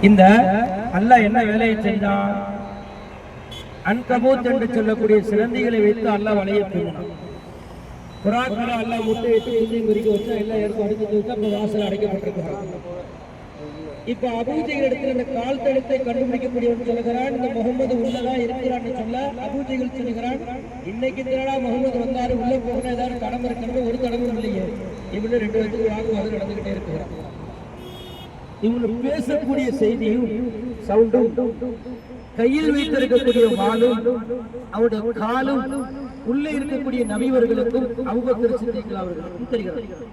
இந்த அல்லாஹ் என்ன வேலையை செய்தான்? அன்கபூத் என்று சொல்லக்கூடிய சிலந்திகளை வைத்து அல்லாஹ் வலையை பின்னான். புறாக்களை அல்லாஹ் முட்டை வைத்து குஞ்சையும் குறிக்க வச்சா எல்லாம் எடுத்து அடித்து வச்சா அப்ப வாசல் அடைக்கப்பட்டிருக்கிறான். இப்ப அபூஜைகள் இடத்துல இந்த கால் தடத்தை கண்டுபிடிக்கக்கூடியவன் சொல்லுகிறான், இந்த முகமது உள்ளதான் இருக்கிறான்னு சொல்ல அபூஜைகள் சொல்லுகிறான், இன்னைக்கு தினடா முகமது வந்தாரு, உள்ள போகணும், ஏதாவது கடமை இருக்கணும், ஒரு கடமும் இல்லையே. இப்படி 2 பேருக்கு வாக்குவாதம் நடந்துகிட்டே இருக்கிறான். இவங்க பேசக்கூடிய செய்தியும் சவுண்டும் கையில் வைத்திருக்கக்கூடிய வாளும் அவருடைய காலும் உள்ளே இருக்கக்கூடிய நபிவர்களுக்கும் அபூபக்கர் சித்திக் அவர்களுக்கும் தெரிகிறது.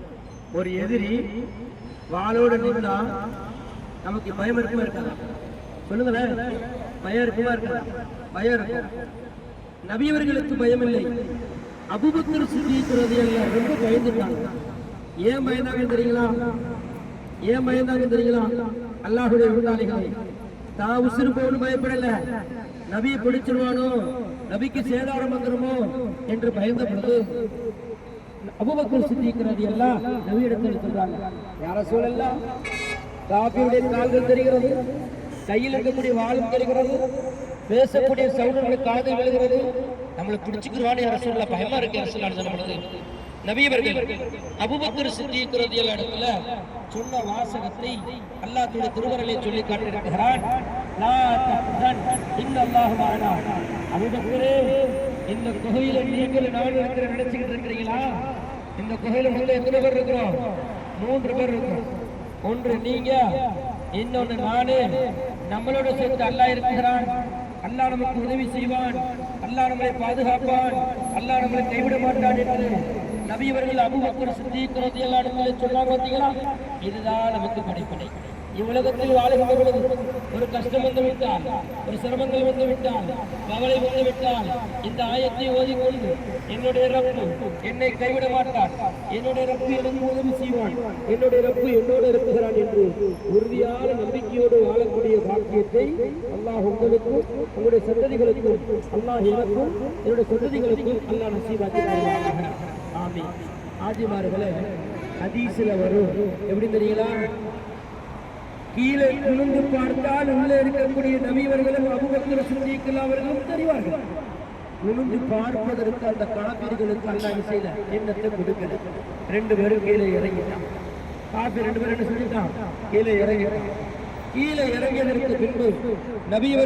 ஒரு எதிரி வாளோட நின்றா நமக்கு பயம் இருக்குமா இருக்காது? சொல்லுங்களேன், பயம் இருக்குமா இருக்காது? பயம் இருக்கும். நபியவர்களுக்கு பயம் இல்லை. அபூபக்கர் சித்திக் ரலியல்லாஹு ரொம்ப பயந்துட்டாங்க. ஏன் பயந்தாங்க தெரியுங்களா? ஏன் பயந்தாங்க தெரியுங்களா? அல்லாஹ்வுடைய விருந்தாளிகளை தான் உசுறு போன்னு பயப்படல, நபியை பிடிச்சிருவானோ, நபிக்கு சேதாரம் வந்துருமோ என்று பயந்த பொழுது அபூபக்கர் சித்திக் ரலியல்லாஹு நபியிடத்தில் சொல்றாங்க, யார சொல்லலாம், காபியுடைய கால்கள் தெரிகிறது, கையில் இருக்கக்கூடிய வாளும் தெரிகிறது, பேசக்கூடிய சவுண்டுகளுக்கு காது விழுகிறது, நம்மளை பிடிச்சுக்குருவான்னு யார சொல்லலாம், பயமா இருக்கு யார சொல்லலாம் சொல்லும் பொழுது நபியவர்கள் அபூபக்கர் சித்திக் ரலியல்லாஹு இடத்துல சொன்ன வாசகத்தை அல்லாஹ் தன்னுடைய திருவருளை சொல்லி காட்டியிருக்கிறான். லா தஹ்சன் இன்னல்லாஹு மஅனா. அபூபக்கரே, இந்த குகையில நீங்கள் நான் இருக்கிற நினைச்சுக்கிட்டு இருக்கிறீங்களா? இந்த குகையில உள்ள எத்தனை பேர் இருக்கிறோம்? 3 பேர் இருக்கிறோம். ஒன்று நீங்க, இன்னொன்று நானு. நம்மளோட சேர்த்து அல்லாஹ் இருக்கிறான். அல்லாஹ் நமக்கு உதவி செய்வான், அல்லாஹ் நம்மளை பாதுகாப்பான், அல்லாஹ் நம்மளை கைவிட மாட்டான் என்று நபியவர்கள் அபூபக்கர் சித்திக் ரலியல்லாஹு அன்ஹு சொன்னாங்க. பார்த்தீங்களா? இதுதான் நமக்கு படிப்பினை. இவ்வுலகத்தில் வாழுகின்ற பொழுது ஒரு கஷ்டம் வந்து விட்டால், ஒரு சிரமங்கள் வந்து விட்டால், கவலை வந்து விட்டால் இந்த ஆயத்தை ஓதிக்கொண்டு என்னுடைய ரப்பு என்னை கைவிட மாட்டான், என்னுடைய ரப்பு எனக்கு உதவி செய்வான், என்னுடைய ரப்பு என்னோடு இருக்கிறான் என்று உறுதியான நம்பிக்கையோடு வாழக்கூடிய பாக்கியத்தை அல்லாஹ் உங்களுக்கும் உங்களுடைய சந்ததிகளுக்கும், அல்லாஹ் எனக்கும் என்னுடைய சந்ததிகளுக்கும் அல்லாஹ் நசீபாக்கி தருவானாக. ஆமீன். ஆஜிமார்களே, ஹதீஸ்ல வரும், எப்படி தெரியுங்களா? கீழே குனிந்து பார்த்தால் உள்ளே இருக்கக்கூடிய நபியவர்களும் அபூபக்கர் சித்திக் அவர்களும் தெரிவார்கள். குனிந்து பார்ப்பதற்கு அந்த காபிர்களுக்கு அல்லாஹ் செய்த எண்ணத்தை கொடுக்கல. 2 பேரும் கீழே இறங்கிட்டான். காபி 2 பேரும் என்ன சொல்லிட்டான்? கீழே இறங்கிட்டான். கீழே இறங்கியதற்கு பின்பு நபியவர்